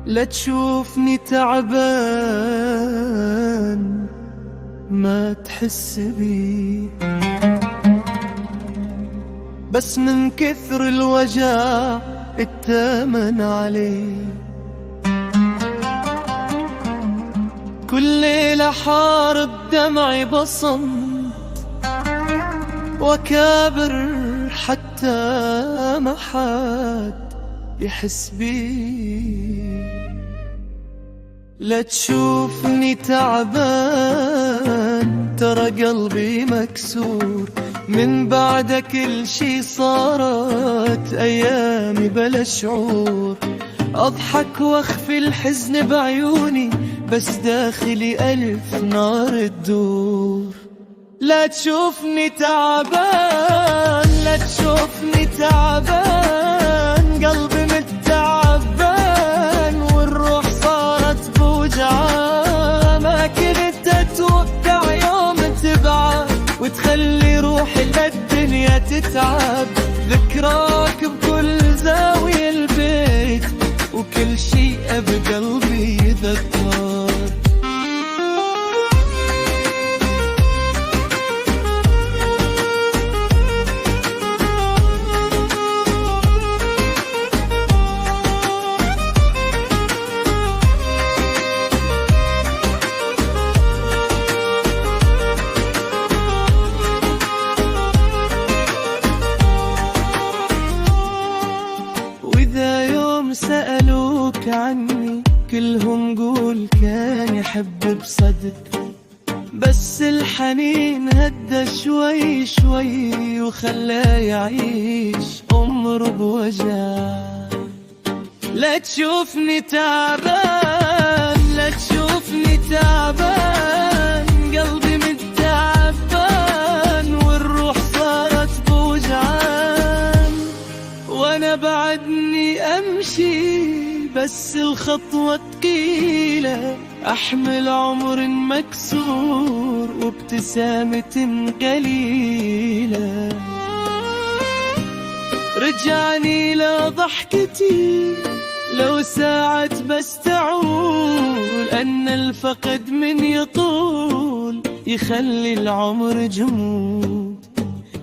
لا تشوفني تعبان ما تحس بي، بس من كثر الوجع التمن علي. كل ليلة حارب دمعي بصمت وكابر حتى ما حد يحس بي. لا تشوفني تعبان ترى قلبي مكسور، من بعد كل شي صارت أيامي بلا شعور. أضحك واخفي الحزن بعيوني بس داخلي ألف نار تدور. لا تشوفني تعبان، لا تشوفني تعبان، قلبي متعبان والروح صارت بوجعة. ما كنت أتوقع يوم تبعد وتخلي روحي للدنيا تتعب. ذكراك بكل زاوية البيت وكل شيء بقلبي يذكر. وإذا يوم سألوك عني كلهم قول كان يحب بصدق، بس الحنين هدى شوي شوي وخلاه يعيش عمره بوجع. لا تشوفني تعبان، لا تشوفني تعبان، قلبي متعبان والروح صارت بوجعان. وانا بعدني امشي بس الخطوة تقيلة، احمل عمر مكسور وابتسامة قليلة. رجعني لضحكتي لو ساعة بس تعول، أن الفقد من يطول يخلي العمر جمود.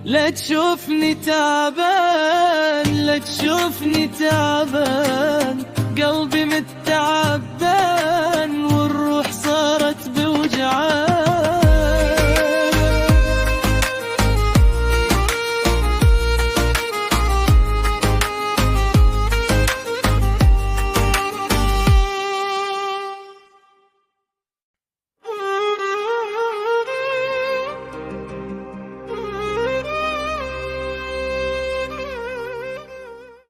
لا تشوفني تعبان، لا تشوفني تعبان،